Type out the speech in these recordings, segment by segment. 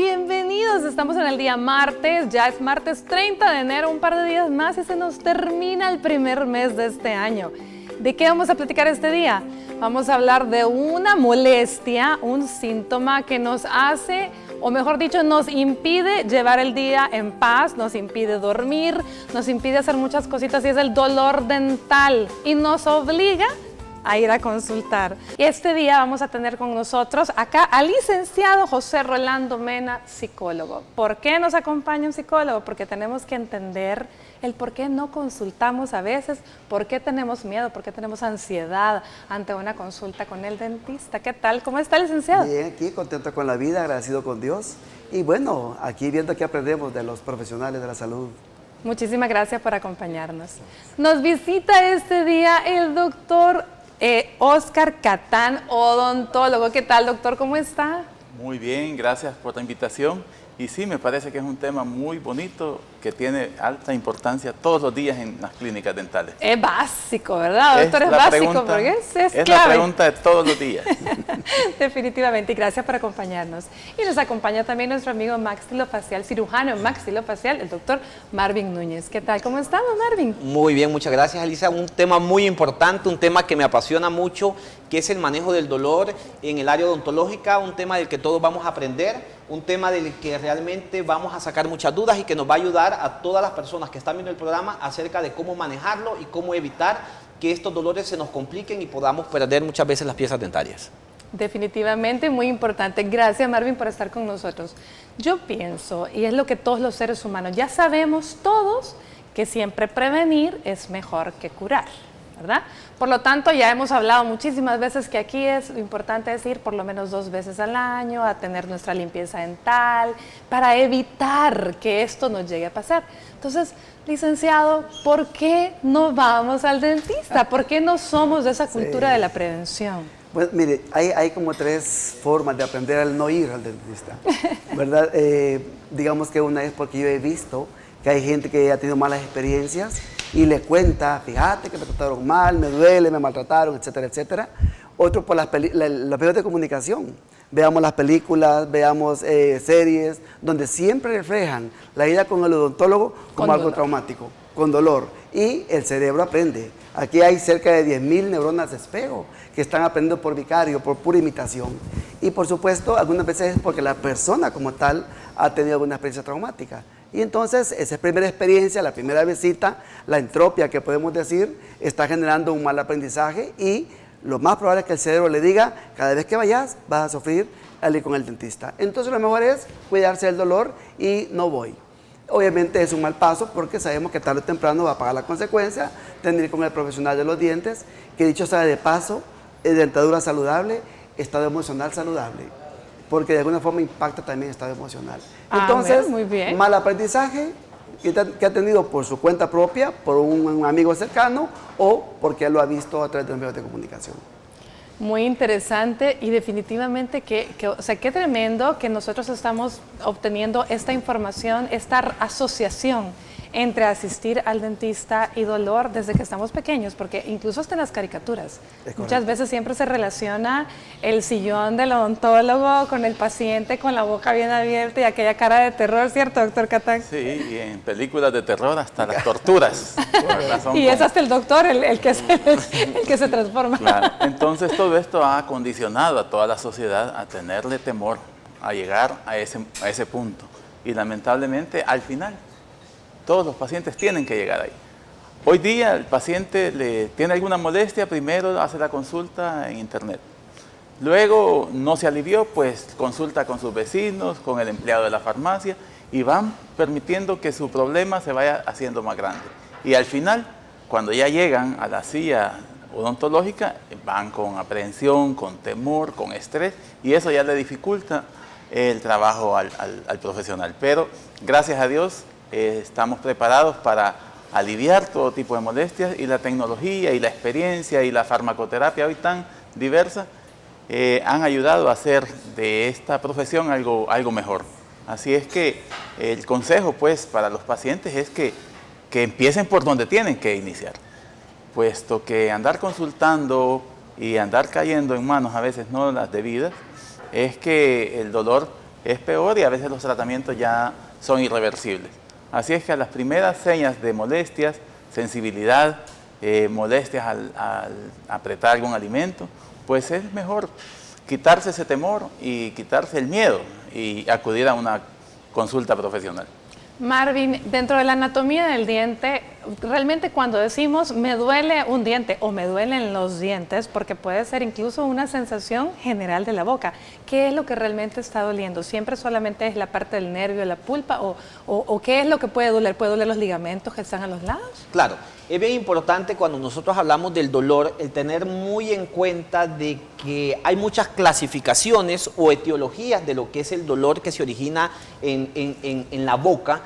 bienvenidos. Estamos en el día martes, ya es martes 30 de enero, un par de días más y se nos termina el primer mes de este año. ¿De qué vamos a platicar este día? Vamos a hablar de una molestia, un síntoma que nos hace, o mejor dicho, nos impide llevar el día en paz, nos impide dormir, nos impide hacer muchas cositas y es el dolor dental y nos obliga a ir a consultar. Y este día vamos a tener con nosotros acá al licenciado José Rolando Mena, psicólogo. ¿Por qué nos acompaña un psicólogo? Porque tenemos que entender el por qué no consultamos a veces, por qué tenemos miedo, por qué tenemos ansiedad ante una consulta con el dentista. ¿Qué tal? ¿Cómo está, licenciado? Bien, aquí contento con la vida, agradecido con Dios. Y bueno, aquí viendo que aprendemos de los profesionales de la salud. Muchísimas gracias por acompañarnos. Nos visita este día el doctor Oscar Catán, odontólogo. ¿Qué tal, doctor? ¿Cómo está? Muy bien, gracias por la invitación. Y sí, me parece que es un tema muy bonito que tiene alta importancia todos los días en las clínicas dentales. Es básico, ¿verdad, doctor? Es básico porque es clave. La pregunta de todos los días. Definitivamente, y gracias por acompañarnos. Y nos acompaña también nuestro amigo maxilofacial, cirujano maxilofacial, el doctor Marvin Núñez. ¿Qué tal? ¿Cómo estamos, Marvin? Muy bien, muchas gracias, Elisa. Un tema muy importante, un tema que me apasiona mucho, que es el manejo del dolor en el área odontológica, un tema del que todos vamos a aprender, un tema del que realmente vamos a sacar muchas dudas y que nos va a ayudar a todas las personas que están viendo el programa acerca de cómo manejarlo y cómo evitar que estos dolores se nos compliquen y podamos perder muchas veces las piezas dentarias. Definitivamente muy importante. Gracias, Marvin, por estar con nosotros. Yo pienso, y es lo que todos los seres humanos ya sabemos todos, que siempre prevenir es mejor que curar, ¿verdad? Por lo tanto, ya hemos hablado muchísimas veces que aquí es importante decir por lo menos 2 veces al año a tener nuestra limpieza dental para evitar que esto nos llegue a pasar. Entonces, licenciado, ¿por qué no vamos al dentista? ¿Por qué no somos de esa cultura de la prevención? Bueno, mire, hay como 3 formas de aprender al no ir al dentista, ¿verdad? Digamos que una es porque yo he visto que hay gente que ha tenido malas experiencias y le cuenta, fíjate que me trataron mal, me duele, me maltrataron, etcétera, etcétera. Otro por los medios de comunicación. Veamos las películas, veamos series, donde siempre reflejan la ida con el odontólogo como algo traumático, con dolor. Y el cerebro aprende. Aquí hay cerca de 10.000 neuronas de espejo que están aprendiendo por vicario, por pura imitación. Y por supuesto, algunas veces es porque la persona como tal ha tenido alguna experiencia traumática. Y entonces, esa primera experiencia, la primera visita, la entropia que podemos decir, está generando un mal aprendizaje y lo más probable es que el cerebro le diga, cada vez que vayas, vas a sufrir al ir con el dentista. Entonces, lo mejor es cuidarse del dolor y no voy. Obviamente es un mal paso porque sabemos que tarde o temprano va a pagar la consecuencia, tener que ir con el profesional de los dientes, que dicho sea de paso, dentadura saludable, estado emocional saludable, porque de alguna forma impacta también el estado emocional. Entonces, muy bien. Mal aprendizaje que ha tenido por su cuenta propia, por un amigo cercano o porque lo ha visto a través de los medios de comunicación. Muy interesante y definitivamente o sea, qué tremendo que nosotros estamos obteniendo esta información, esta asociación entre asistir al dentista y dolor desde que estamos pequeños, porque incluso hasta en las caricaturas, muchas veces siempre se relaciona el sillón del odontólogo con el paciente con la boca bien abierta y aquella cara de terror, ¿cierto, doctor Catán? Sí, y en películas de terror hasta las torturas. Y es hasta el doctor el que se transforma. Claro. Entonces todo esto ha condicionado a toda la sociedad a tenerle temor a llegar a ese punto. Y lamentablemente al final todos los pacientes tienen que llegar ahí. Hoy día el paciente le tiene alguna molestia, primero hace la consulta en internet. Luego no se alivió, pues consulta con sus vecinos, con el empleado de la farmacia y van permitiendo que su problema se vaya haciendo más grande. Y al final, cuando ya llegan a la silla odontológica, van con aprehensión, con temor, con estrés y eso ya le dificulta el trabajo al profesional. Pero gracias a Dios, estamos preparados para aliviar todo tipo de molestias y la tecnología y la experiencia y la farmacoterapia hoy tan diversa han ayudado a hacer de esta profesión algo mejor. Así es que el consejo pues para los pacientes es que empiecen por donde tienen que iniciar, puesto que andar consultando y andar cayendo en manos a veces no las debidas es que el dolor es peor y a veces los tratamientos ya son irreversibles. Así es que a las primeras señas de molestias, sensibilidad, molestias al apretar algún alimento, pues es mejor quitarse ese temor y quitarse el miedo y acudir a una consulta profesional. Marvin, dentro de la anatomía del diente, realmente cuando decimos me duele un diente o me duelen los dientes, porque puede ser incluso una sensación general de la boca, ¿qué es lo que realmente está doliendo? ¿Siempre solamente es la parte del nervio de la pulpa o qué es lo que puede doler? ¿Puede doler los ligamentos que están a los lados? Claro, es bien importante cuando nosotros hablamos del dolor, el tener muy en cuenta de que hay muchas clasificaciones o etiologías de lo que es el dolor que se origina en la boca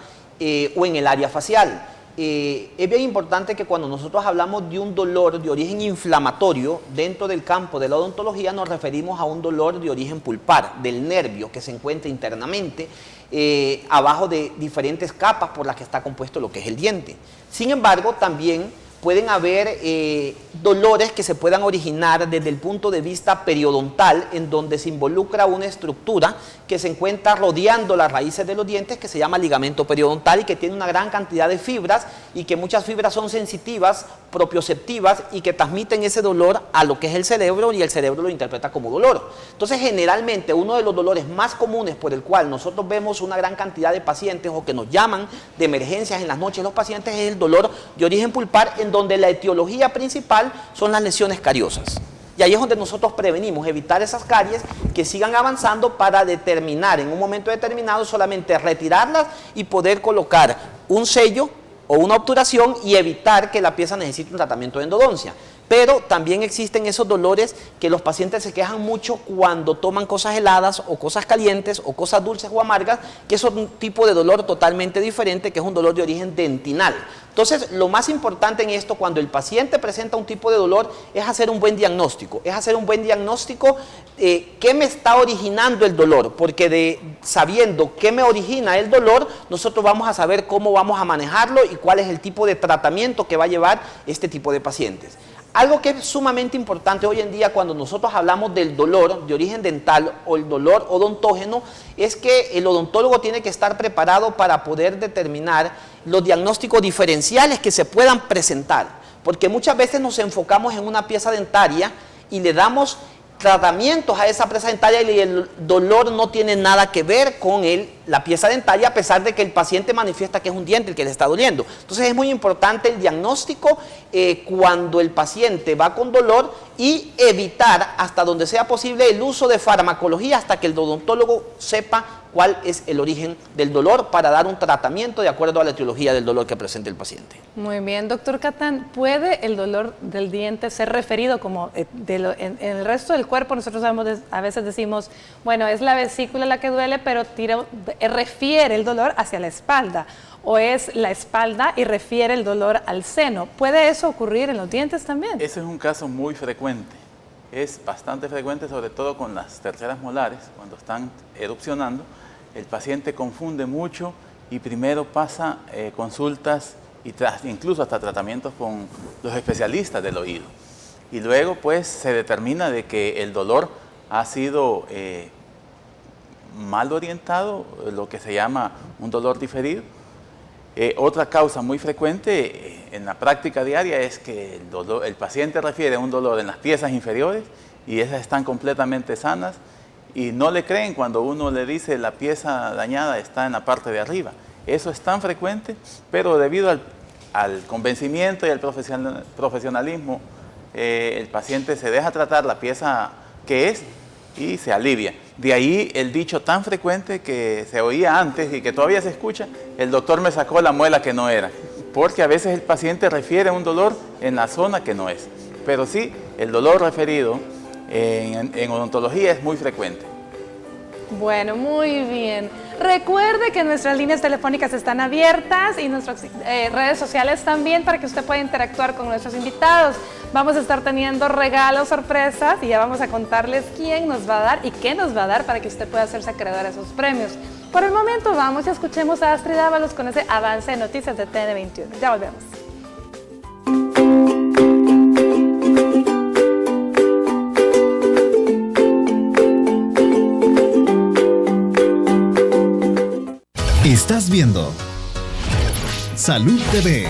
o en el área facial. Es bien importante que cuando nosotros hablamos de un dolor de origen inflamatorio, dentro del campo de la odontología nos referimos a un dolor de origen pulpar, del nervio que se encuentra internamente, abajo de diferentes capas por las que está compuesto lo que es el diente. Sin embargo, también pueden haber dolores que se puedan originar desde el punto de vista periodontal, en donde se involucra una estructura que se encuentra rodeando las raíces de los dientes, que se llama ligamento periodontal y que tiene una gran cantidad de fibras y que muchas fibras son sensitivas, propioceptivas y que transmiten ese dolor a lo que es el cerebro y el cerebro lo interpreta como dolor. Entonces, generalmente uno de los dolores más comunes por el cual nosotros vemos una gran cantidad de pacientes o que nos llaman de emergencias en las noches los pacientes es el dolor de origen pulpar, en donde la etiología principal son las lesiones cariosas. Y ahí es donde nosotros prevenimos, evitar esas caries que sigan avanzando para determinar en un momento determinado solamente retirarlas y poder colocar un sello o una obturación y evitar que la pieza necesite un tratamiento de endodoncia. Pero también existen esos dolores que los pacientes se quejan mucho cuando toman cosas heladas o cosas calientes o cosas dulces o amargas, que es un tipo de dolor totalmente diferente, que es un dolor de origen dentinal. Entonces, lo más importante en esto, cuando el paciente presenta un tipo de dolor, es hacer un buen diagnóstico. ¿Qué me está originando el dolor? Porque sabiendo qué me origina el dolor, nosotros vamos a saber cómo vamos a manejarlo y cuál es el tipo de tratamiento que va a llevar este tipo de pacientes. Algo que es sumamente importante hoy en día cuando nosotros hablamos del dolor de origen dental o el dolor odontógeno es que el odontólogo tiene que estar preparado para poder determinar los diagnósticos diferenciales que se puedan presentar, porque muchas veces nos enfocamos en una pieza dentaria y le damos tratamientos a esa pieza dentaria y el dolor no tiene nada que ver con la pieza dentaria, a pesar de que el paciente manifiesta que es un diente el que le está doliendo. Entonces es muy importante el diagnóstico cuando el paciente va con dolor y evitar hasta donde sea posible el uso de farmacología hasta que el odontólogo sepa cuál es el origen del dolor para dar un tratamiento de acuerdo a la etiología del dolor que presente el paciente. Muy bien, doctor Catán, ¿puede el dolor del diente ser referido como en el resto del cuerpo? Nosotros a veces decimos, bueno, es la vesícula la que duele, pero refiere el dolor hacia la espalda, o es la espalda y refiere el dolor al seno. ¿Puede eso ocurrir en los dientes también? Ese es un caso muy frecuente. Es bastante frecuente, sobre todo con las terceras molares, cuando están erupcionando. El paciente confunde mucho y primero pasa consultas y incluso hasta tratamientos con los especialistas del oído. Y luego pues se determina de que el dolor ha sido mal orientado, lo que se llama un dolor diferido. Otra causa muy frecuente en la práctica diaria es que el paciente refiere un dolor en las piezas inferiores y esas están completamente sanas y no le creen cuando uno le dice la pieza dañada está en la parte de arriba. Eso es tan frecuente, pero debido al convencimiento y al profesionalismo, el paciente se deja tratar la pieza que es y se alivia. De ahí el dicho tan frecuente que se oía antes y que todavía se escucha, el doctor me sacó la muela que no era, porque a veces el paciente refiere un dolor en la zona que no es. Pero sí, el dolor referido en odontología es muy frecuente. Bueno, muy bien. Recuerde que nuestras líneas telefónicas están abiertas y nuestras redes sociales también para que usted pueda interactuar con nuestros invitados. Vamos a estar teniendo regalos, sorpresas y ya vamos a contarles quién nos va a dar y qué nos va a dar para que usted pueda hacerse acreedor a esos premios. Por el momento vamos y escuchemos a Astrid Ábalos con ese avance de noticias de TN21. Ya volvemos. Estás viendo Salud TV.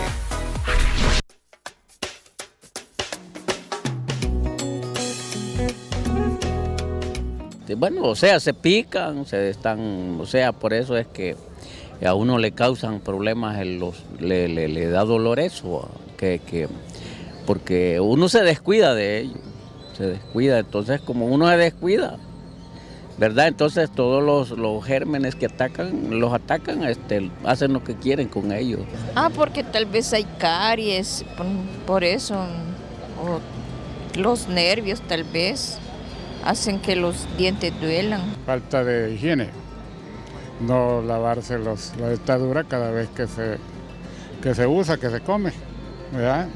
Bueno, o sea, se pican, se están, o sea, por eso es que a uno le causan problemas, le da dolor eso, porque uno se descuida de ello, se descuida, entonces como uno se descuida, ¿verdad? Entonces todos los gérmenes que atacan, hacen lo que quieren con ellos. Porque tal vez hay caries, por eso, o los nervios tal vez hacen que los dientes duelan. Falta de higiene, no lavarse la dentadura cada vez que se usa, que se come, ¿verdad?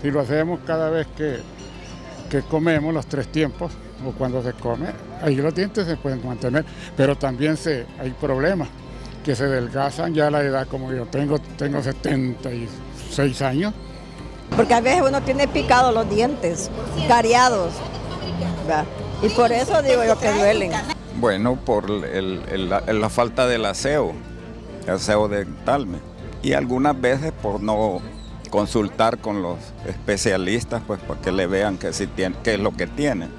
Si lo hacemos cada vez que comemos, los 3 tiempos, o cuando se come, ahí los dientes se pueden mantener, pero también hay problemas que se adelgazan ya a la edad como yo tengo 76 años. Porque a veces uno tiene picados los dientes, cariados, ¿verdad? Y por eso digo yo que duelen. Bueno, por la falta del aseo dental. Y algunas veces por no consultar con los especialistas, pues para que le vean qué es lo que tienen.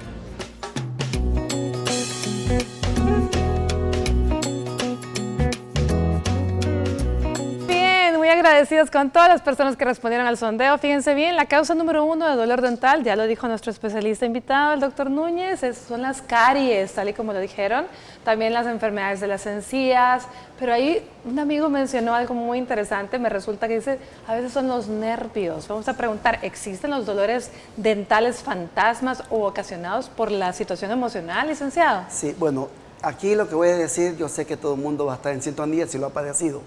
Agradecidos con todas las personas que respondieron al sondeo. Fíjense bien, la causa número 1 de dolor dental, ya lo dijo nuestro especialista invitado, el doctor Núñez, son las caries, tal y como lo dijeron, también las enfermedades de las encías, pero ahí un amigo mencionó algo muy interesante, me resulta que dice, a veces son los nervios. Vamos a preguntar, ¿existen los dolores dentales fantasmas o ocasionados por la situación emocional, licenciado? Sí, bueno, aquí lo que voy a decir, yo sé que todo el mundo va a estar en sintonía si lo ha padecido.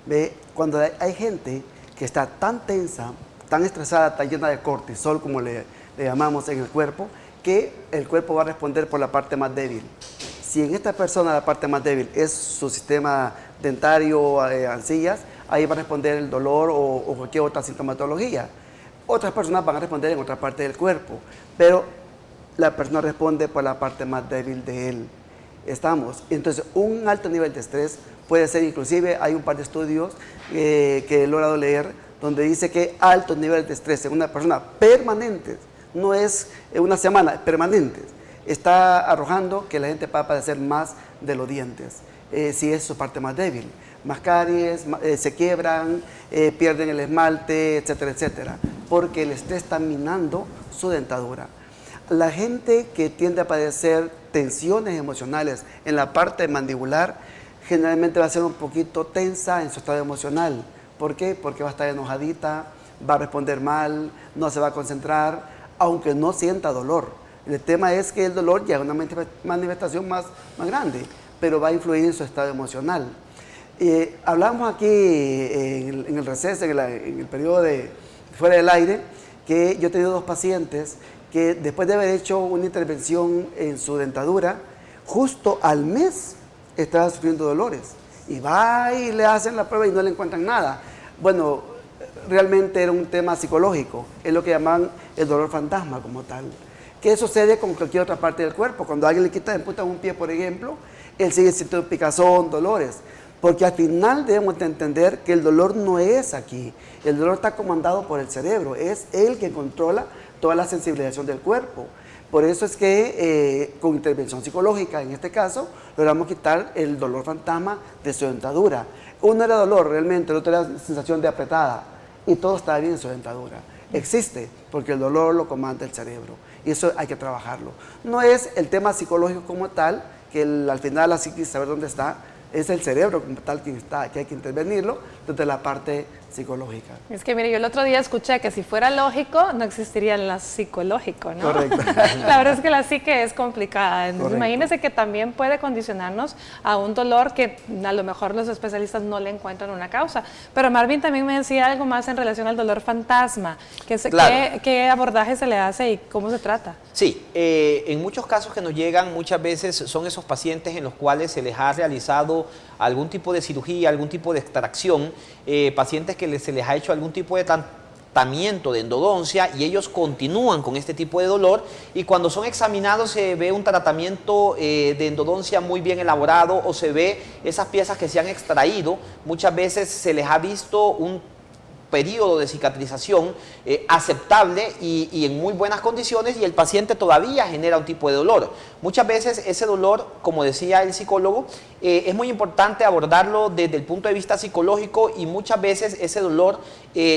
¿Ve? Cuando hay gente que está tan tensa, tan estresada, tan llena de cortisol, como le llamamos en el cuerpo, que el cuerpo va a responder por la parte más débil. Si en esta persona la parte más débil es su sistema dentario, encías, ahí va a responder el dolor o cualquier otra sintomatología. Otras personas van a responder en otra parte del cuerpo, pero la persona responde por la parte más débil de él. Entonces, un alto nivel de estrés puede ser, inclusive hay un par de estudios que he logrado leer donde dice que altos niveles de estrés en una persona permanentes, no es una semana, permanentes, está arrojando que la gente va a padecer más de los dientes, si es su parte más débil. Más caries, se quiebran, pierden el esmalte, etcétera, etcétera, porque el estrés está minando su dentadura. La gente que tiende a padecer tensiones emocionales en la parte mandibular generalmente va a ser un poquito tensa en su estado emocional. ¿Por qué? Porque va a estar enojadita, va a responder mal, no se va a concentrar, aunque no sienta dolor. El tema es que el dolor ya es una manifestación más grande, pero va a influir en su estado emocional. Hablamos aquí en el receso, en el periodo de fuera del aire, que yo he tenido 2 pacientes que después de haber hecho una intervención en su dentadura, justo al mes estaba sufriendo dolores. Y va y le hacen la prueba y no le encuentran nada. Bueno, realmente era un tema psicológico, es lo que llaman el dolor fantasma como tal. ¿Qué sucede con cualquier otra parte del cuerpo? Cuando a alguien le quitan un pie, por ejemplo, él sigue sintiendo picazón, dolores. Porque al final debemos de entender que el dolor no es aquí. El dolor está comandado por el cerebro, es él que controla toda la sensibilización del cuerpo. Por eso es que con intervención psicológica, en este caso, logramos quitar el dolor fantasma de su dentadura. Uno era dolor realmente, el otro era sensación de apretada y todo estaba bien en su dentadura. Existe porque el dolor lo comanda el cerebro y eso hay que trabajarlo. No es el tema psicológico como tal, que al final la psiquis saber dónde está, es el cerebro como tal que hay que intervenirlo desde la parte psicológica. Es que mire, yo el otro día escuché que si fuera lógico, no existiría el psicológico, ¿no? Correcto. La verdad es que la psique es complicada. Entonces, correcto. imagínense que también puede condicionarnos a un dolor que a lo mejor los especialistas no le encuentran una causa. Pero Marvin también me decía algo más en relación al dolor fantasma. Claro. ¿Qué abordaje se le hace y cómo se trata? Sí, en muchos casos que nos llegan, muchas veces son esos pacientes en los cuales se les ha realizado algún tipo de cirugía, algún tipo de extracción, pacientes que se les ha hecho algún tipo de tratamiento de endodoncia y ellos continúan con este tipo de dolor, y cuando son examinados se ve un tratamiento de endodoncia muy bien elaborado, o se ve esas piezas que se han extraído. Muchas veces se les ha visto un periodo de cicatrización aceptable y en muy buenas condiciones, y el paciente todavía genera un tipo de dolor. Muchas veces ese dolor, como decía el psicólogo, es muy importante abordarlo desde el punto de vista psicológico, y muchas veces ese dolor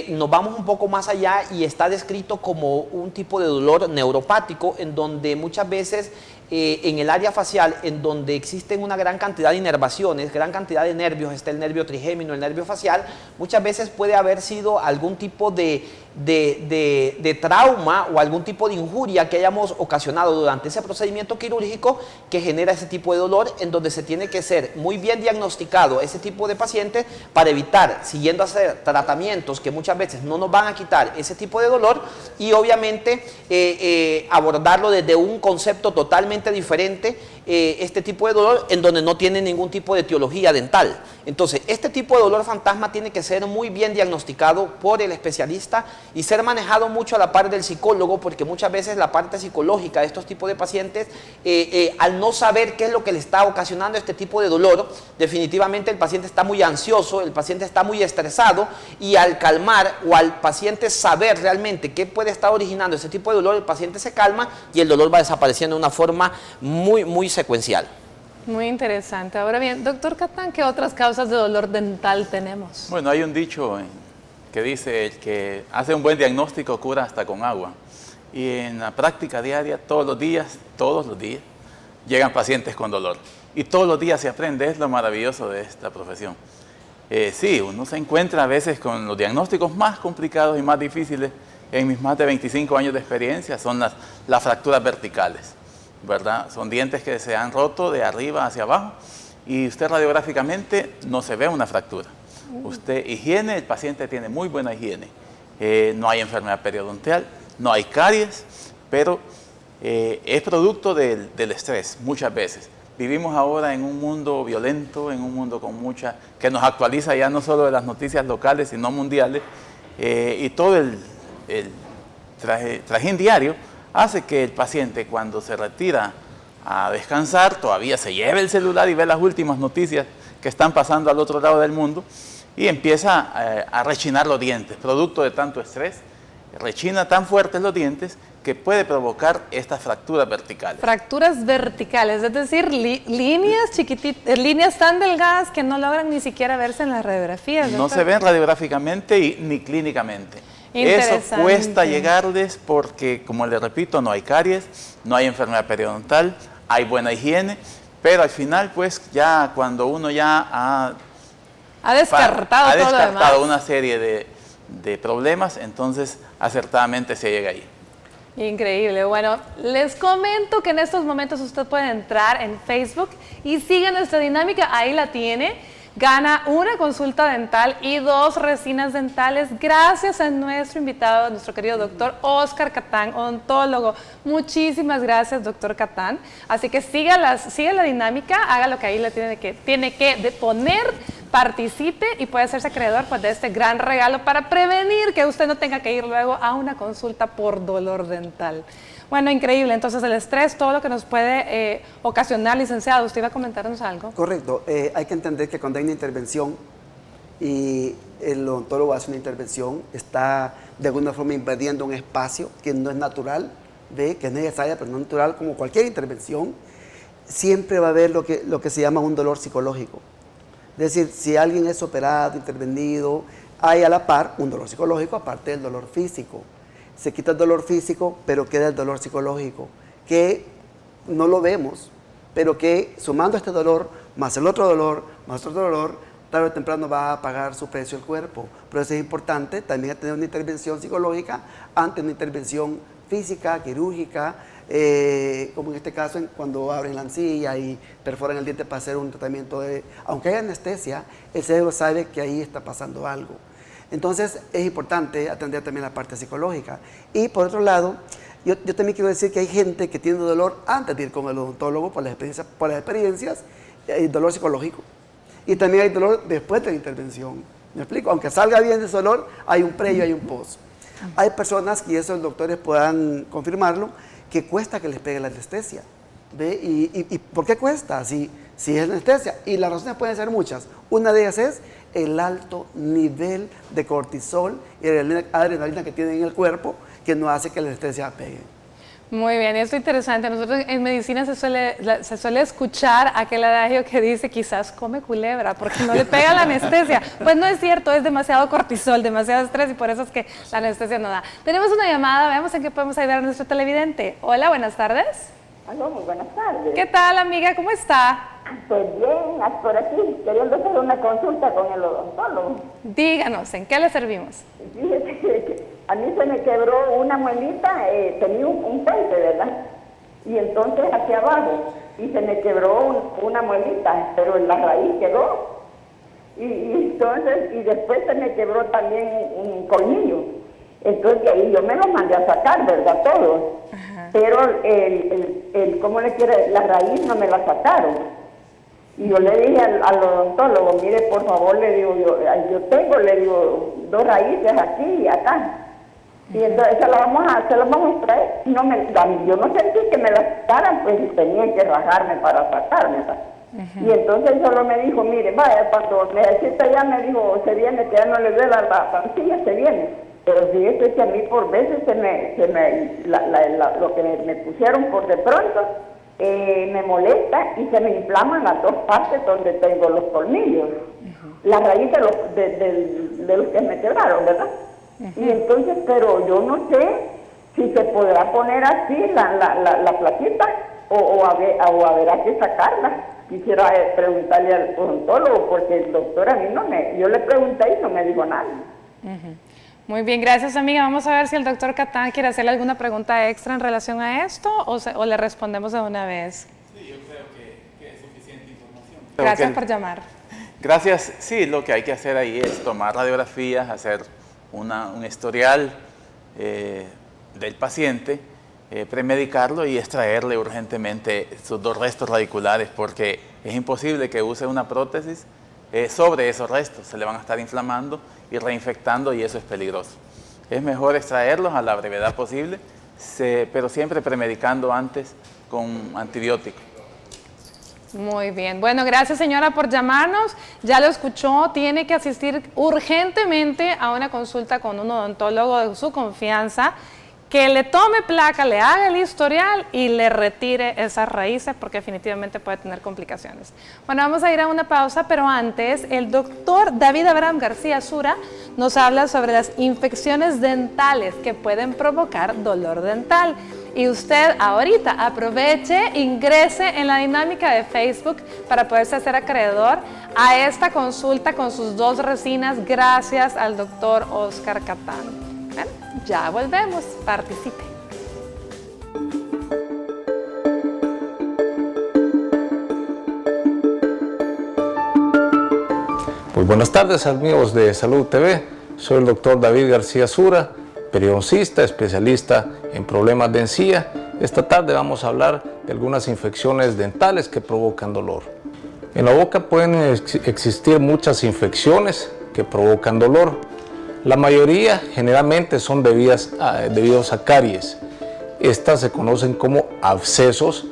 nos vamos un poco más allá y está descrito como un tipo de dolor neuropático, en donde muchas veces en el área facial, en donde existen una gran cantidad de inervaciones, gran cantidad de nervios, está el nervio trigémino, el nervio facial, muchas veces puede haber sido algún tipo de trauma o algún tipo de injuria que hayamos ocasionado durante ese procedimiento quirúrgico que genera ese tipo de dolor, en donde se tiene que ser muy bien diagnosticado ese tipo de pacientes para evitar, siguiendo a hacer tratamientos que muchas veces no nos van a quitar ese tipo de dolor, y obviamente abordarlo desde un concepto totalmente diferente, este tipo de dolor en donde no tiene ningún tipo de etiología dental. Entonces, este tipo de dolor fantasma tiene que ser muy bien diagnosticado por el especialista y ser manejado mucho a la par del psicólogo, porque muchas veces la parte psicológica de estos tipos de pacientes, al no saber qué es lo que le está ocasionando este tipo de dolor, definitivamente el paciente está muy ansioso, el paciente está muy estresado, y al calmar o al paciente saber realmente qué puede estar originando ese tipo de dolor, el paciente se calma y el dolor va desapareciendo de una forma muy secuencial. Muy interesante. Ahora bien, doctor Catán, ¿qué otras causas de dolor dental tenemos? Bueno, hay un dicho que dice: el que hace un buen diagnóstico cura hasta con agua. Y en la práctica diaria, todos los días, llegan pacientes con dolor. Y todos los días se aprende, es lo maravilloso de esta profesión. Sí, uno se encuentra a veces con los diagnósticos más complicados y más difíciles. En mis más de 25 años de experiencia son las fracturas verticales, ¿verdad? Son dientes que se han roto de arriba hacia abajo, y usted radiográficamente no se ve una fractura. Usted, higiene, el paciente tiene muy buena higiene. No hay enfermedad periodontal, no hay caries, pero es producto del estrés muchas veces. Vivimos ahora en un mundo violento, en un mundo que nos actualiza ya no solo de las noticias locales, sino mundiales, y todo el trajín diario hace que el paciente, cuando se retira a descansar, todavía se lleve el celular y ve las últimas noticias que están pasando al otro lado del mundo, y empieza a rechinar los dientes, producto de tanto estrés. Rechina tan fuertes los dientes que puede provocar estas fracturas verticales. Fracturas verticales, es decir, líneas chiquititas, líneas tan delgadas que no logran ni siquiera verse en las radiografías. No se ven radiográficamente ni clínicamente. Eso cuesta llegarles porque, como les repito, no hay caries, no hay enfermedad periodontal, hay buena higiene, pero al final, pues, ya cuando uno ya ha descartado una serie de problemas, entonces acertadamente se llega ahí. Increíble. Bueno, les comento que en estos momentos usted puede entrar en Facebook y sigue nuestra dinámica, ahí la tiene. Gana una consulta dental y 2 resinas dentales gracias a nuestro invitado, nuestro querido doctor Óscar Catán, odontólogo. Muchísimas gracias, doctor Catán. Así que siga la dinámica, haga lo que ahí le tiene que poner, participe y puede hacerse acreedor, pues, de este gran regalo para prevenir que usted no tenga que ir luego a una consulta por dolor dental. Bueno, increíble. Entonces, el estrés, todo lo que nos puede ocasionar, licenciado. ¿Usted iba a comentarnos algo? Correcto. Hay que entender que cuando hay una intervención y el odontólogo hace una intervención, está de alguna forma invadiendo un espacio que no es natural, que es necesaria, pero no natural, como cualquier intervención, siempre va a haber lo que se llama un dolor psicológico. Es decir, si alguien es operado, intervenido, hay a la par un dolor psicológico aparte del dolor físico. Se quita el dolor físico, pero queda el dolor psicológico, que no lo vemos, pero que sumando este dolor, más el otro dolor, más otro dolor, tarde o temprano va a pagar su precio el cuerpo. Por eso es importante también tener una intervención psicológica antes de una intervención física, quirúrgica, como en este caso cuando abren la encilla y perforan el diente para hacer un tratamiento aunque haya anestesia, el cerebro sabe que ahí está pasando algo. Entonces es importante atender también la parte psicológica. Y por otro lado, yo también quiero decir que hay gente que tiene dolor antes de ir con el odontólogo por las experiencias, hay dolor psicológico. Y también hay dolor después de la intervención. ¿Me explico? Aunque salga bien ese dolor, hay un previo, hay un post. Hay personas, y eso los doctores puedan confirmarlo, que cuesta que les pegue la anestesia. ¿Ve? ¿Y por qué cuesta? Si es anestesia. Y las razones pueden ser muchas. Una de ellas es el alto nivel de cortisol y adrenalina que tienen en el cuerpo, que no hace que la anestesia pegue. Muy bien, esto es interesante. Nosotros en medicina se suele escuchar aquel adagio que dice quizás come culebra porque no le pega la anestesia. Pues no es cierto, es demasiado cortisol, demasiado estrés y por eso es que la anestesia no da. Tenemos una llamada, veamos en qué podemos ayudar a nuestro televidente. Hola, buenas tardes. Aló, muy buenas tardes. ¿Qué tal, amiga? ¿Cómo está? Pues bien, por aquí, queriendo hacer una consulta con el odontólogo. Díganos, ¿en qué le servimos? Fíjese que a mí se me quebró una muelita, tenía un puente, ¿verdad? Y entonces hacia abajo, y se me quebró una muelita, pero en la raíz quedó. Y entonces, y después se me quebró también un colmillo. Entonces de ahí yo me lo mandé a sacar, ¿verdad? Todo. Ajá. Pero ¿cómo le quiere? La raíz no me la sacaron. Y yo le dije al odontólogo, mire, por favor, le digo, yo tengo, le digo, 2 raíces aquí y acá. Y entonces se las vamos a traer. No yo no sentí que me las sacaran, pues tenía que rajarme para sacarme. Y entonces solo me dijo, mire, vaya, cuando necesita ya me dijo, se viene, que ya no le duele la pancilla, se viene. Pero fíjese que a mí por veces lo que me pusieron por de pronto me molesta y se me inflaman las 2 partes donde tengo los colmillos. La raíz de los que me quebraron, ¿verdad? Y entonces, pero yo no sé si se podrá poner así la plaquita o habrá que sacarla. Quisiera preguntarle al odontólogo porque el doctor a mí yo le pregunté y no me dijo nada. Muy bien, gracias amiga. Vamos a ver si el doctor Catán quiere hacerle alguna pregunta extra en relación a esto o le respondemos de una vez. Sí, yo creo que es suficiente información. Gracias por llamar. Gracias. Sí, lo que hay que hacer ahí es tomar radiografías, hacer un historial del paciente, premedicarlo y extraerle urgentemente sus 2 restos radiculares porque es imposible que use una prótesis sobre esos restos. Se le van a estar inflamando y reinfectando y eso es peligroso. Es mejor extraerlos a la brevedad posible, pero siempre premedicando antes con antibióticos. Muy bien. Bueno, gracias señora por llamarnos. Ya lo escuchó, tiene que asistir urgentemente a una consulta con un odontólogo de su confianza que le tome placa, le haga el historial y le retire esas raíces porque definitivamente puede tener complicaciones. Bueno, vamos a ir a una pausa, pero antes el doctor David Abraham García Sura nos habla sobre las infecciones dentales que pueden provocar dolor dental. Y usted ahorita aproveche, ingrese en la dinámica de Facebook para poderse hacer acreedor a esta consulta con sus 2 resinas gracias al doctor Oscar Catán. Bueno, ya volvemos, participe. Muy buenas tardes amigos de Salud TV, soy el doctor David García Sura, periodoncista, especialista en problemas de encía. Esta tarde vamos a hablar de algunas infecciones dentales que provocan dolor. En la boca pueden existir muchas infecciones que provocan dolor. La mayoría generalmente son debidos a caries. Estas se conocen como abscesos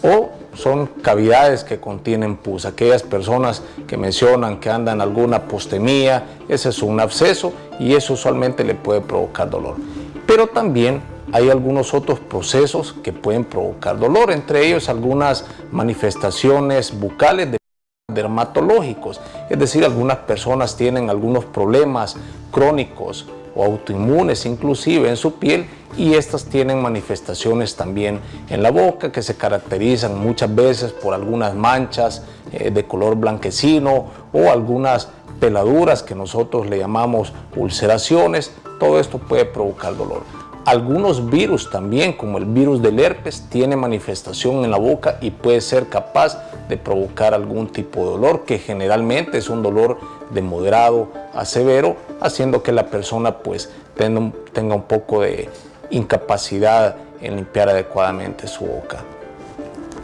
o son cavidades que contienen pus. Aquellas personas que mencionan que andan alguna apostemía, ese es un absceso y eso usualmente le puede provocar dolor. Pero también hay algunos otros procesos que pueden provocar dolor, entre ellos algunas manifestaciones bucales dermatológicos, es decir, algunas personas tienen algunos problemas crónicos o autoinmunes inclusive en su piel y estas tienen manifestaciones también en la boca que se caracterizan muchas veces por algunas manchas de color blanquecino o algunas peladuras que nosotros le llamamos ulceraciones. Todo esto puede provocar dolor. Algunos virus también, como el virus del herpes, tiene manifestación en la boca y puede ser capaz de provocar algún tipo de dolor, que generalmente es un dolor de moderado a severo, haciendo que la persona pues tenga un poco de incapacidad en limpiar adecuadamente su boca.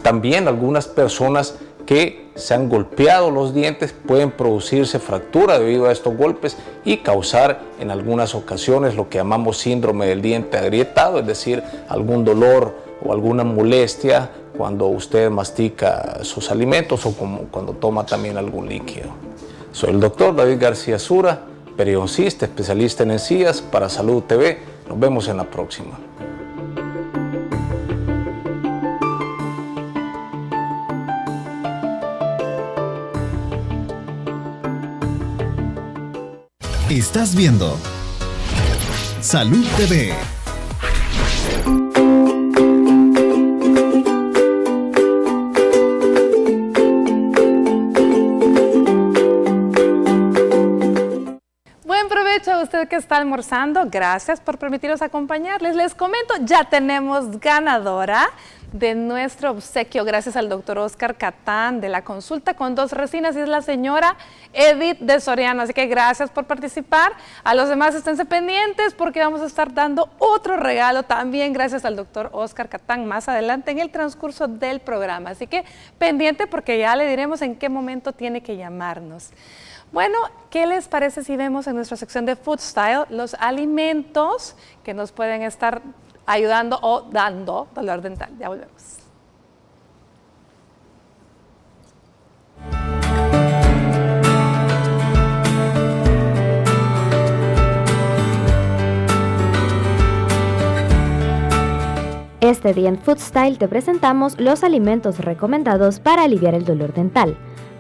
También algunas personas que se han golpeado los dientes, pueden producirse fractura debido a estos golpes y causar en algunas ocasiones lo que llamamos síndrome del diente agrietado, es decir, algún dolor o alguna molestia cuando usted mastica sus alimentos o cuando toma también algún líquido. Soy el doctor David García Sura, periodoncista, especialista en encías para Salud TV. Nos vemos en la próxima. Estás viendo Salud TV. Buen provecho a usted que está almorzando. Gracias por permitirnos acompañarles. Les comento, ya tenemos ganadora de nuestro obsequio, gracias al doctor Oscar Catán, de la consulta con 2 resinas, y es la señora Edith de Soriano. Así que gracias por participar. A los demás esténse pendientes porque vamos a estar dando otro regalo también gracias al doctor Oscar Catán más adelante en el transcurso del programa. Así que pendiente porque ya le diremos en qué momento tiene que llamarnos. Bueno, ¿qué les parece si vemos en nuestra sección de Food Style los alimentos que nos pueden estar ayudando o dando dolor dental? Ya volvemos. Este día en Food Style te presentamos los alimentos recomendados para aliviar el dolor dental.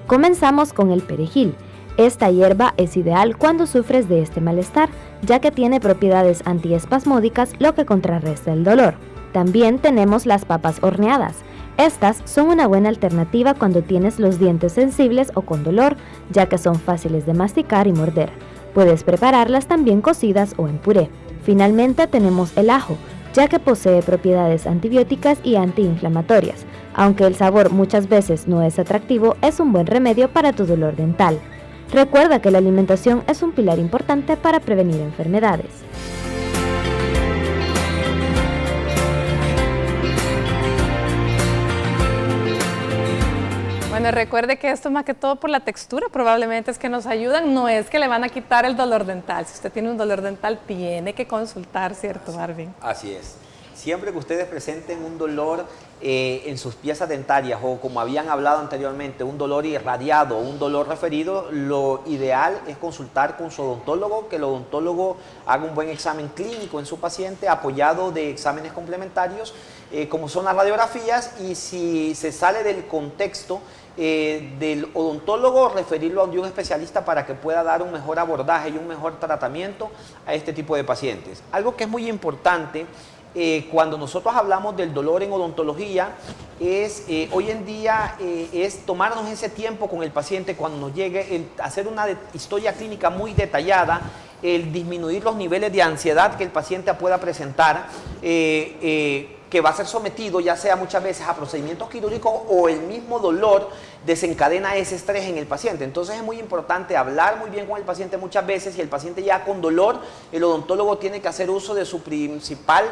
Comenzamos con el perejil. Esta hierba es ideal cuando sufres de este malestar, ya que tiene propiedades antiespasmódicas, lo que contrarresta el dolor. También tenemos las papas horneadas. Estas son una buena alternativa cuando tienes los dientes sensibles o con dolor, ya que son fáciles de masticar y morder. Puedes prepararlas también cocidas o en puré. Finalmente tenemos el ajo, ya que posee propiedades antibióticas y antiinflamatorias. Aunque el sabor muchas veces no es atractivo, es un buen remedio para tu dolor dental. Recuerda que la alimentación es un pilar importante para prevenir enfermedades. Bueno, recuerde que esto más que todo por la textura probablemente es que nos ayudan, no es que le van a quitar el dolor dental. Si usted tiene un dolor dental tiene que consultar, ¿cierto, Marvin? Así es. Siempre que ustedes presenten un dolor en sus piezas dentarias o, como habían hablado anteriormente, un dolor irradiado, un dolor referido, lo ideal es consultar con su odontólogo, que el odontólogo haga un buen examen clínico en su paciente apoyado de exámenes complementarios como son las radiografías, y si se sale del contexto del odontólogo, referirlo a un especialista para que pueda dar un mejor abordaje y un mejor tratamiento a este tipo de pacientes. Algo que es muy importante cuando nosotros hablamos del dolor en odontología es hoy en día es tomarnos ese tiempo con el paciente cuando nos llegue, hacer una historia clínica muy detallada, el disminuir los niveles de ansiedad que el paciente pueda presentar, que va a ser sometido ya sea muchas veces a procedimientos quirúrgicos o el mismo dolor desencadena ese estrés en el paciente. Entonces es muy importante hablar muy bien con el paciente muchas veces, y el paciente ya con dolor, el odontólogo tiene que hacer uso de su principal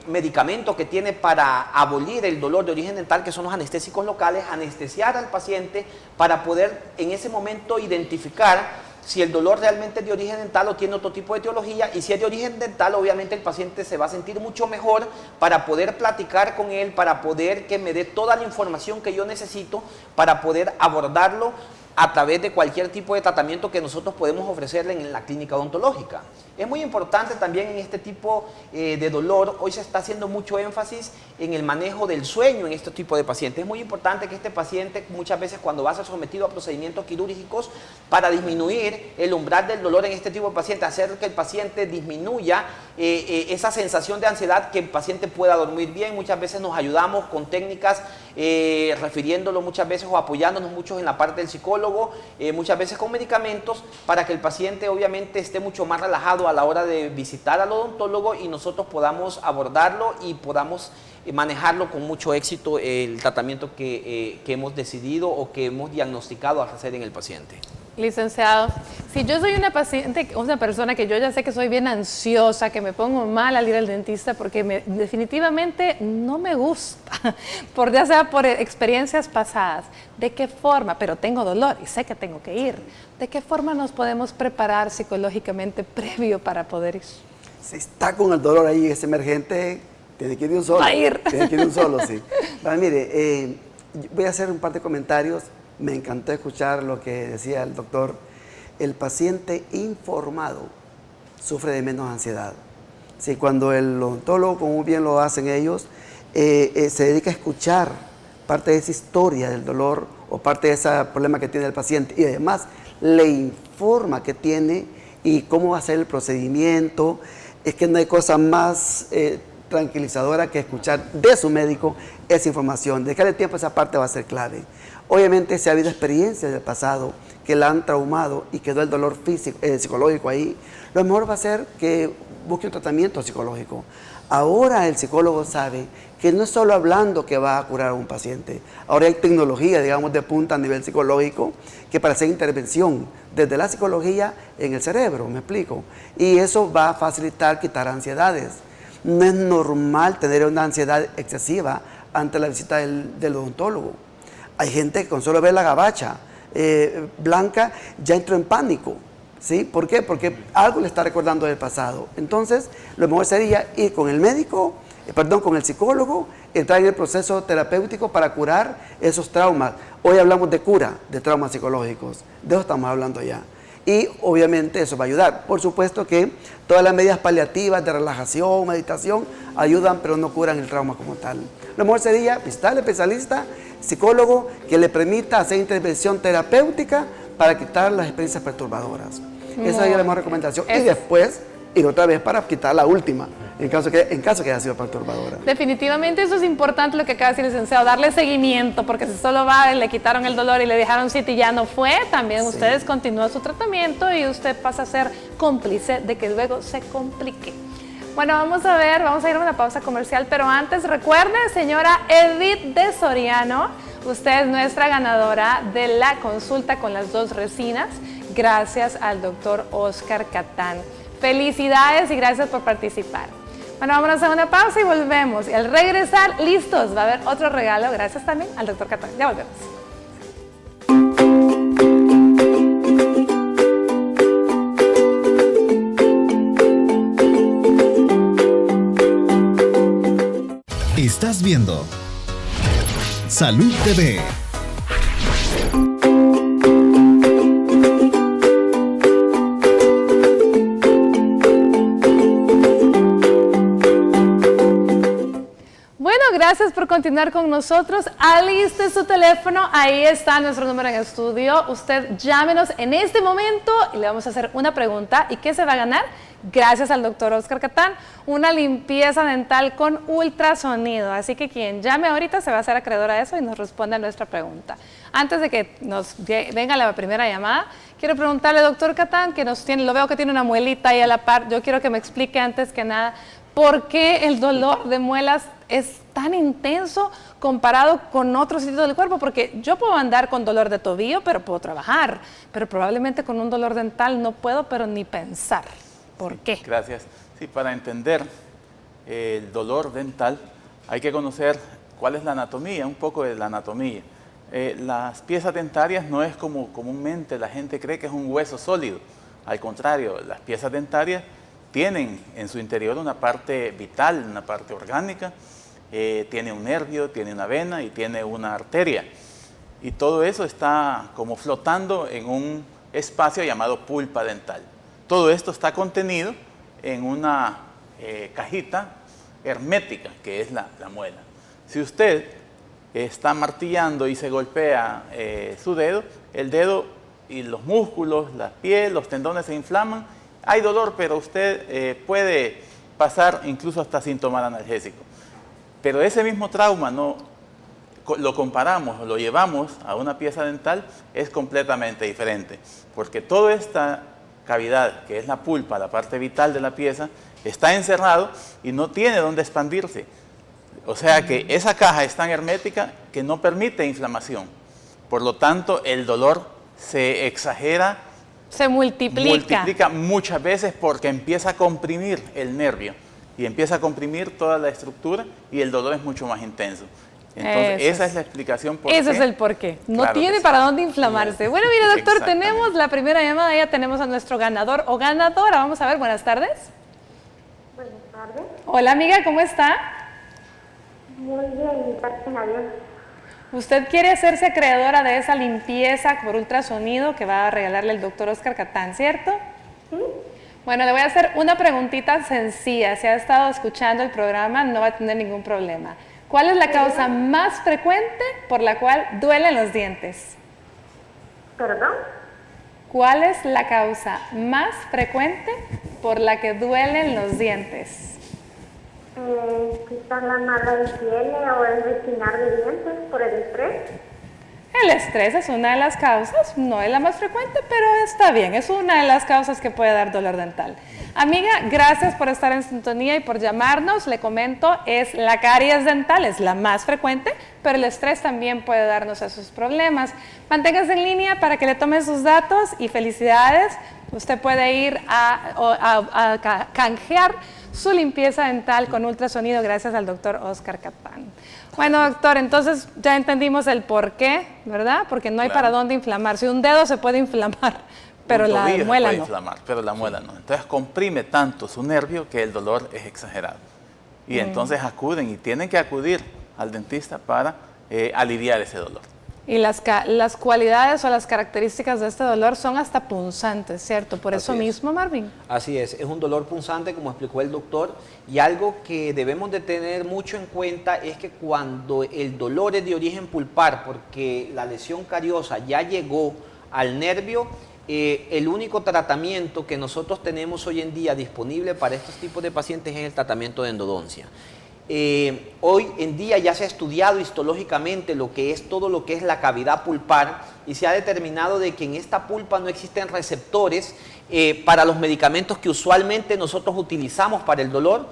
medicamento que tiene para abolir el dolor de origen dental, que son los anestésicos locales, anestesiar al paciente para poder en ese momento identificar si el dolor realmente es de origen dental o tiene otro tipo de etiología, y si es de origen dental, obviamente el paciente se va a sentir mucho mejor para poder platicar con él, para poder que me dé toda la información que yo necesito para poder abordarlo a través de cualquier tipo de tratamiento que nosotros podemos ofrecerle en la clínica odontológica. Es muy importante también en este tipo de dolor, hoy se está haciendo mucho énfasis en el manejo del sueño en este tipo de pacientes. Es muy importante que este paciente muchas veces cuando va a ser sometido a procedimientos quirúrgicos para disminuir el umbral del dolor en este tipo de pacientes, hacer que el paciente disminuya esa sensación de ansiedad, que el paciente pueda dormir bien. Muchas veces nos ayudamos con técnicas refiriéndolo muchas veces o apoyándonos mucho en la parte del psicólogo, muchas veces con medicamentos, para que el paciente obviamente esté mucho más relajado a la hora de visitar al odontólogo y nosotros podamos abordarlo y podamos manejarlo con mucho éxito el tratamiento que hemos decidido o que hemos diagnosticado hacer en el paciente. Licenciado, Si yo soy una paciente, una persona que yo ya sé que soy bien ansiosa, que me pongo mal al ir al dentista porque definitivamente no me gusta, ya sea por experiencias pasadas, ¿de qué forma? Pero tengo dolor y sé que tengo que ir. ¿De qué forma nos podemos preparar psicológicamente previo para poder ir? Si está con el dolor ahí, es emergente, tiene que ir de un solo. Va a ir. Tiene que ir de un solo, sí. Vale, mire, voy a hacer un par de comentarios. Me encantó escuchar lo que decía el doctor. El paciente informado sufre de menos ansiedad. Sí, cuando el odontólogo, como bien lo hacen ellos, se dedica a escuchar parte de esa historia del dolor o parte de ese problema que tiene el paciente y además le informa qué tiene y cómo va a ser el procedimiento, es que no hay cosa más tranquilizadora que escuchar de su médico esa información. Dedicarle tiempo a esa parte va a ser clave. Obviamente, si ha habido experiencias del pasado que la han traumado y quedó el dolor físico, psicológico ahí, lo mejor va a ser que busque un tratamiento psicológico. Ahora el psicólogo sabe que no es solo hablando que va a curar a un paciente. Ahora hay tecnología, digamos, de punta a nivel psicológico que para hacer intervención desde la psicología en el cerebro, me explico. Y eso va a facilitar quitar ansiedades. No es normal tener una ansiedad excesiva ante la visita del odontólogo. Hay gente que con solo ver la gabacha blanca ya entró en pánico, ¿sí? ¿Por qué? Porque algo le está recordando del pasado. Entonces, lo mejor sería ir con el médico, con el psicólogo, entrar en el proceso terapéutico para curar esos traumas. Hoy hablamos de cura de traumas psicológicos, de eso estamos hablando ya. Y obviamente eso va a ayudar. Por supuesto que todas las medidas paliativas de relajación, meditación, ayudan, pero no curan el trauma como tal. Lo mejor sería visitar al especialista, psicólogo, que le permita hacer intervención terapéutica para quitar las experiencias perturbadoras. Esa sería la mejor recomendación. Y después ir otra vez para quitar la última, en caso que haya sido perturbadora. Definitivamente eso es importante lo que acaba de decir el licenciado, darle seguimiento, porque si solo va, le quitaron el dolor y le dejaron sitio y ya no fue, también sí. Ustedes continúan su tratamiento y usted pasa a ser cómplice de que luego se complique. Bueno, vamos a ir a una pausa comercial, pero antes recuerde, señora Edith de Soriano, usted es nuestra ganadora de la consulta con las 2 resinas, gracias al doctor Oscar Catán. Felicidades y gracias por participar. Bueno, vámonos a una pausa y volvemos. Y al regresar, listos, va a haber otro regalo, gracias también al doctor Catán. Ya volvemos. Estás viendo Salud TV. Bueno, gracias por continuar con nosotros. Aliste su teléfono, ahí está nuestro número en estudio. Usted llámenos en este momento y le vamos a hacer una pregunta. ¿Y qué se va a ganar? Gracias al doctor Oscar Catán, una limpieza dental con ultrasonido. Así que quien llame ahorita se va a hacer acreedor a eso y nos responde a nuestra pregunta. Antes de que nos venga la primera llamada, quiero preguntarle, doctor Catán, que lo veo que tiene una muelita ahí a la par. Yo quiero que me explique antes que nada por qué el dolor de muelas es tan intenso comparado con otros sitios del cuerpo, porque yo puedo andar con dolor de tobillo, pero puedo trabajar, pero probablemente con un dolor dental no puedo, pero ni pensar. ¿Por qué? Gracias. Sí, para entender el dolor dental hay que conocer cuál es la anatomía, un poco de la anatomía. Las piezas dentarias no es como comúnmente la gente cree que es un hueso sólido. Al contrario, las piezas dentarias tienen en su interior una parte vital, una parte orgánica, tiene un nervio, tiene una vena y tiene una arteria. Y todo eso está como flotando en un espacio llamado pulpa dental. Todo esto está contenido en una cajita hermética, que es la muela. Si usted está martillando y se golpea su dedo, el dedo y los músculos, la piel, los tendones se inflaman. Hay dolor, pero usted puede pasar incluso hasta sin tomar analgésico. Pero ese mismo trauma lo comparamos, lo llevamos a una pieza dental, es completamente diferente. Porque toda esta cavidad, que es la pulpa, la parte vital de la pieza, está encerrado y no tiene dónde expandirse. O sea que esa caja es tan hermética que no permite inflamación. Por lo tanto, el dolor se exagera Se multiplica. Multiplica muchas veces porque empieza a comprimir el nervio y empieza a comprimir toda la estructura y el dolor es mucho más intenso. Entonces, esa es la explicación por qué. Ese es el porqué. No Claro tiene que sí. para dónde inflamarse. Bueno, mire, doctor, Exactamente. tenemos la primera llamada. Ya tenemos a nuestro ganador o ganadora. Vamos a ver, buenas tardes. Buenas tardes. Hola, amiga, ¿cómo está? Muy bien, gracias a Dios. ¿Usted quiere hacerse acreedora de esa limpieza por ultrasonido que va a regalarle el doctor Oscar Catán, cierto? ¿Sí? Bueno, le voy a hacer una preguntita sencilla. Si ha estado escuchando el programa, no va a tener ningún problema. ¿Cuál es la causa más frecuente por la cual duelen los dientes? ¿Perdón? ¿Cuál es la causa más frecuente por la que duelen los dientes? Quizás la mala higiene o el rechinar de dientes por el estrés. El estrés es una de las causas, no es la más frecuente, pero está bien, es una de las causas que puede dar dolor dental. Amiga, gracias por estar en sintonía y por llamarnos. Le comento, es la caries dental, es la más frecuente, pero el estrés también puede darnos esos problemas. Manténgase en línea para que le tomen sus datos y felicidades. Usted puede ir a canjear su limpieza dental con ultrasonido gracias al doctor Oscar Catán. Bueno, doctor, entonces ya entendimos el por qué, ¿verdad? Porque no hay para dónde inflamarse. Un dedo se puede inflamar, pero la tobillo se muela puede no. inflamar, pero la muela no. Entonces comprime tanto su nervio que el dolor es exagerado. Y entonces acuden y tienen que acudir al dentista para aliviar ese dolor. Y las cualidades o las características de este dolor son hasta punzantes, ¿cierto? Por eso mismo, Marvin. Así es un dolor punzante, como explicó el doctor, y algo que debemos de tener mucho en cuenta es que cuando el dolor es de origen pulpar, porque la lesión cariosa ya llegó al nervio, el único tratamiento que nosotros tenemos hoy en día disponible para estos tipos de pacientes es el tratamiento de endodoncia. Hoy en día ya se ha estudiado histológicamente todo lo que es la cavidad pulpar y se ha determinado de que en esta pulpa no existen receptores para los medicamentos que usualmente nosotros utilizamos para el dolor.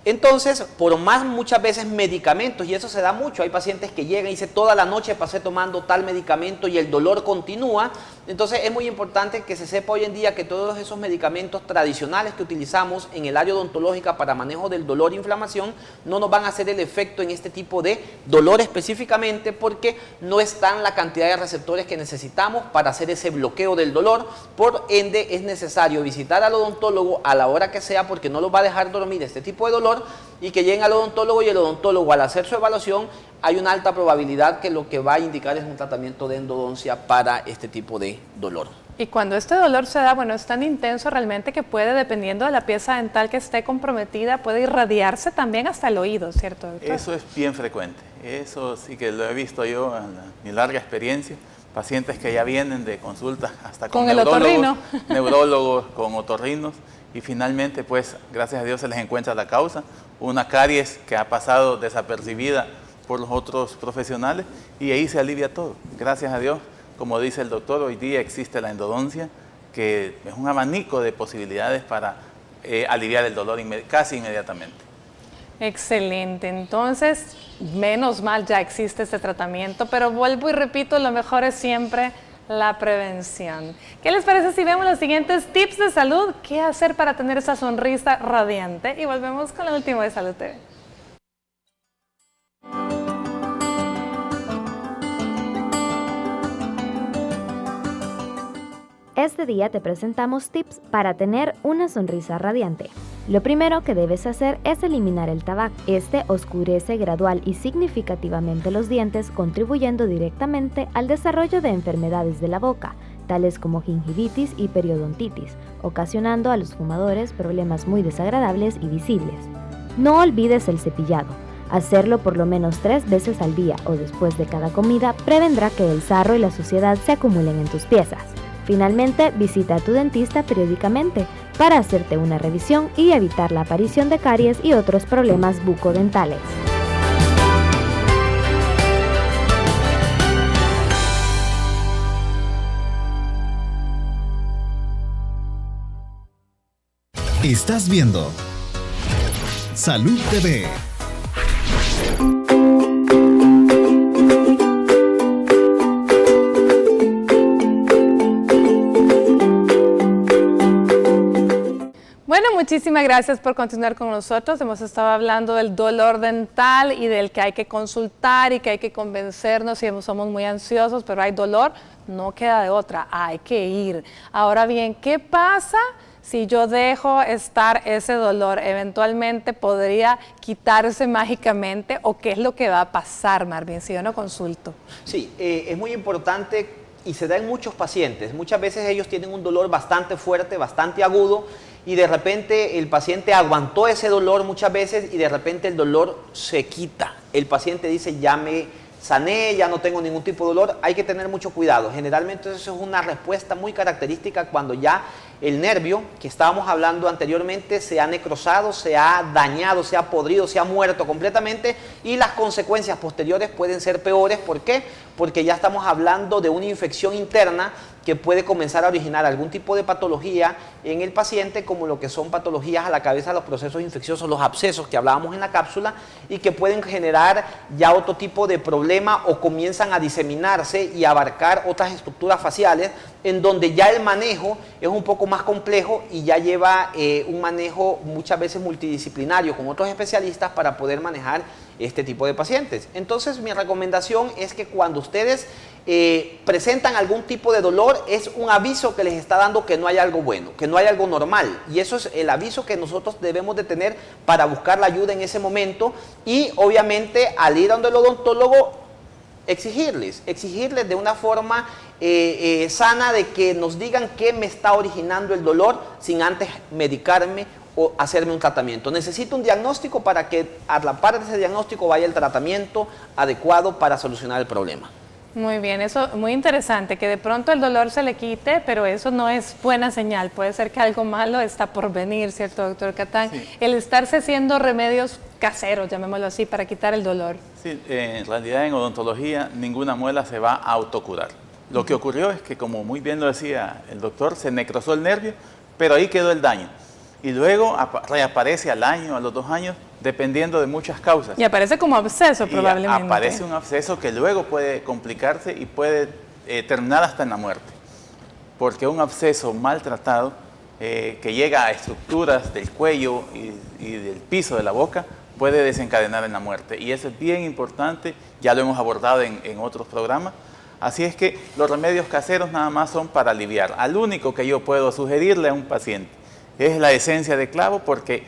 Entonces, por más muchas veces medicamentos, y eso se da mucho, hay pacientes que llegan y dicen toda la noche pasé tomando tal medicamento y el dolor continúa. Entonces es muy importante que se sepa hoy en día que todos esos medicamentos tradicionales que utilizamos en el área odontológica para manejo del dolor e inflamación no nos van a hacer el efecto en este tipo de dolor específicamente porque no están la cantidad de receptores que necesitamos para hacer ese bloqueo del dolor. Por ende es necesario visitar al odontólogo a la hora que sea porque no los va a dejar dormir este tipo de dolor y que lleguen al odontólogo y el odontólogo al hacer su evaluación hay una alta probabilidad que lo que va a indicar es un tratamiento de endodoncia para este tipo de dolor. Y cuando este dolor se da, bueno, es tan intenso realmente que puede, dependiendo de la pieza dental que esté comprometida, puede irradiarse también hasta el oído, ¿cierto, doctor? Eso es bien frecuente. Eso sí que lo he visto yo en mi larga experiencia. Pacientes que ya vienen de consultas hasta con el otorrino. Neurólogos, con otorrinos. Y finalmente, pues, gracias a Dios se les encuentra la causa. Una caries que ha pasado desapercibida por los otros profesionales y ahí se alivia todo. Gracias a Dios, como dice el doctor, hoy día existe la endodoncia, que es un abanico de posibilidades para aliviar el dolor casi inmediatamente. Excelente, entonces, menos mal ya existe este tratamiento, pero vuelvo y repito, lo mejor es siempre la prevención. ¿Qué les parece si vemos los siguientes tips de salud? ¿Qué hacer para tener esa sonrisa radiante? Y volvemos con el último de Salud TV. Este día te presentamos tips para tener una sonrisa radiante. Lo primero que debes hacer es eliminar el tabaco. Este oscurece gradual y significativamente los dientes, contribuyendo directamente al desarrollo de enfermedades de la boca, tales como gingivitis y periodontitis, ocasionando a los fumadores problemas muy desagradables y visibles. No olvides el cepillado. Hacerlo por lo menos 3 veces al día o después de cada comida prevendrá que el sarro y la suciedad se acumulen en tus piezas. Finalmente, visita a tu dentista periódicamente para hacerte una revisión y evitar la aparición de caries y otros problemas bucodentales. Estás viendo Salud TV. muchísimas gracias por continuar con nosotros. Hemos estado hablando del dolor dental y del que hay que consultar y que hay que convencernos si somos muy ansiosos, pero hay dolor, no queda de otra, hay que ir. Ahora bien, ¿qué pasa si yo dejo estar ese dolor? ¿Eventualmente podría quitarse mágicamente o qué es lo que va a pasar, Marvin, si yo no consulto? Sí, es muy importante y se da en muchos pacientes. Muchas veces ellos tienen un dolor bastante fuerte, bastante agudo, y de repente el paciente aguantó ese dolor muchas veces y de repente el dolor se quita. El paciente dice, ya me sané, ya no tengo ningún tipo de dolor. Hay que tener mucho cuidado. Generalmente eso es una respuesta muy característica cuando ya el nervio que estábamos hablando anteriormente se ha necrosado, se ha dañado, se ha podrido, se ha muerto completamente, y las consecuencias posteriores pueden ser peores. ¿Por qué? Porque ya estamos hablando de una infección interna que puede comenzar a originar algún tipo de patología en el paciente, como lo que son patologías a la cabeza, los procesos infecciosos, los abscesos que hablábamos en la cápsula, y que pueden generar ya otro tipo de problema o comienzan a diseminarse y abarcar otras estructuras faciales, en donde ya el manejo es un poco más complejo y ya lleva un manejo muchas veces multidisciplinario con otros especialistas para poder manejar este tipo de pacientes. Entonces, mi recomendación es que cuando ustedes presentan algún tipo de dolor, es un aviso que les está dando que no hay algo bueno, que no hay algo normal, y eso es el aviso que nosotros debemos de tener para buscar la ayuda en ese momento. Y obviamente al ir donde el odontólogo, exigirles de una forma sana, de que nos digan qué me está originando el dolor sin antes medicarme o hacerme un tratamiento. Necesito un diagnóstico para que a la par de ese diagnóstico vaya el tratamiento adecuado para solucionar el problema. Muy bien, eso muy interesante, que de pronto el dolor se le quite, pero eso no es buena señal. Puede ser que algo malo está por venir, ¿cierto, doctor Catán? Sí. El estarse haciendo remedios caseros, llamémoslo así, para quitar el dolor. Sí, en realidad en odontología ninguna muela se va a autocurar. Lo que ocurrió es que, como muy bien lo decía el doctor, se necrosó el nervio, pero ahí quedó el daño. Y luego reaparece al año, a los 2 años, dependiendo de muchas causas. Y aparece como absceso probablemente. Aparece un absceso que luego puede complicarse y puede terminar hasta en la muerte. Porque un absceso maltratado que llega a estructuras del cuello y del piso de la boca puede desencadenar en la muerte. Y eso es bien importante, ya lo hemos abordado en otros programas. Así es que los remedios caseros nada más son para aliviar. Al único que yo puedo sugerirle a un paciente es la esencia de clavo, porque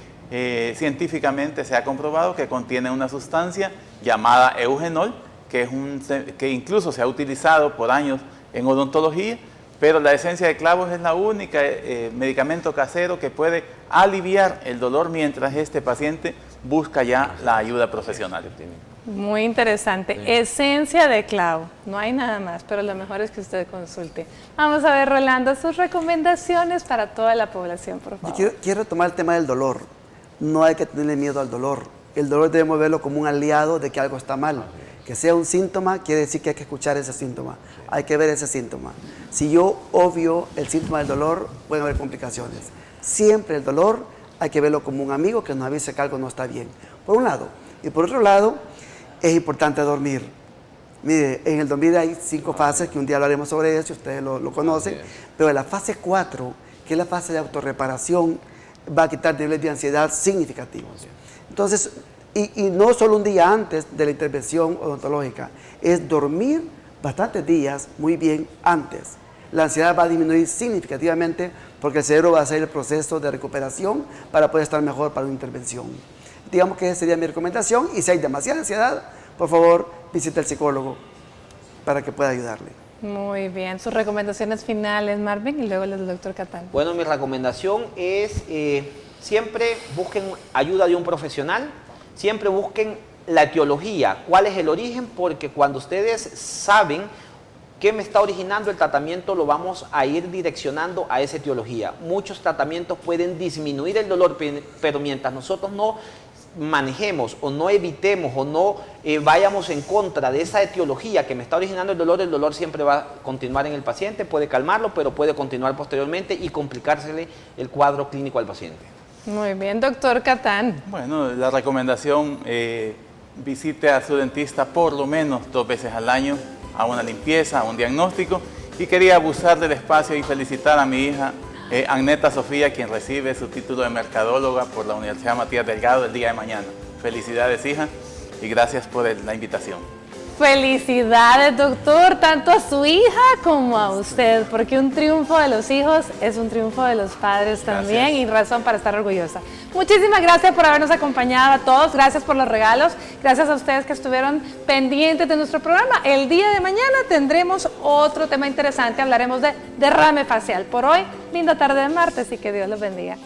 científicamente se ha comprobado que contiene una sustancia llamada eugenol, que incluso se ha utilizado por años en odontología, pero la esencia de clavos es la única medicamento casero que puede aliviar el dolor mientras este paciente busca ya la ayuda profesional. Muy interesante. Sí. Esencia de clavo. No hay nada más, pero lo mejor es que usted consulte. Vamos a ver, Rolando, sus recomendaciones para toda la población, por favor. Quiero tomar el tema del dolor. No hay que tenerle miedo al dolor. El dolor debemos verlo como un aliado de que algo está mal. Que sea un síntoma, quiere decir que hay que escuchar ese síntoma. Hay que ver ese síntoma. Si yo obvio el síntoma del dolor, pueden haber complicaciones. Siempre el dolor hay que verlo como un amigo que nos avisa que algo no está bien. Por un lado. Y por otro lado, es importante dormir. Mire, en el dormir hay 5 fases, que un día hablaremos sobre eso, ustedes lo conocen, pero en la fase 4, que es la fase de autorreparación, va a quitar niveles de ansiedad significativos. Entonces, y no solo un día antes de la intervención odontológica, es dormir bastantes días muy bien antes. La ansiedad va a disminuir significativamente porque el cerebro va a hacer el proceso de recuperación para poder estar mejor para una intervención. Digamos que esa sería mi recomendación, y si hay demasiada ansiedad, por favor, visite al psicólogo para que pueda ayudarle. Muy bien. Sus recomendaciones finales, Marvin, y luego el doctor Catán. Bueno, mi recomendación es siempre busquen ayuda de un profesional, siempre busquen la etiología, cuál es el origen, porque cuando ustedes saben qué me está originando el tratamiento, lo vamos a ir direccionando a esa etiología. Muchos tratamientos pueden disminuir el dolor, pero mientras nosotros no manejemos o no evitemos o no vayamos en contra de esa etiología que me está originando el dolor siempre va a continuar en el paciente, puede calmarlo, pero puede continuar posteriormente y complicársele el cuadro clínico al paciente. Muy bien, doctor Catán. Bueno, la recomendación, visite a su dentista por lo menos 2 veces al año, a una limpieza, a un diagnóstico. Y quería abusar del espacio y felicitar a mi hija Agneta Sofía, quien recibe su título de mercadóloga por la Universidad Matías Delgado el día de mañana. Felicidades, hija, y gracias por la invitación. Felicidades, doctor, tanto a su hija como a usted, porque un triunfo de los hijos es un triunfo de los padres también y razón para estar orgullosa. Muchísimas gracias por habernos acompañado a todos, gracias por los regalos, gracias a ustedes que estuvieron pendientes de nuestro programa. El día de mañana tendremos otro tema interesante, hablaremos de derrame facial. Por hoy, linda tarde de martes y que Dios los bendiga.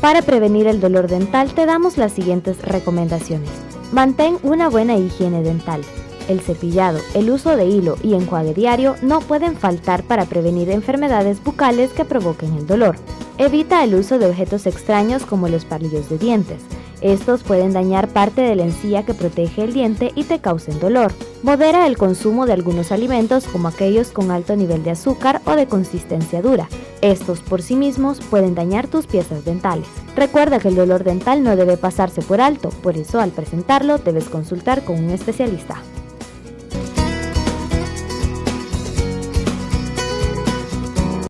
Para prevenir el dolor dental te damos las siguientes recomendaciones. Mantén una buena higiene dental. El cepillado, el uso de hilo y enjuague diario no pueden faltar para prevenir enfermedades bucales que provoquen el dolor. Evita el uso de objetos extraños como los palillos de dientes. Estos pueden dañar parte de la encía que protege el diente y te causen dolor. Modera el consumo de algunos alimentos como aquellos con alto nivel de azúcar o de consistencia dura. Estos por sí mismos pueden dañar tus piezas dentales. Recuerda que el dolor dental no debe pasarse por alto, por eso al presentarlo debes consultar con un especialista.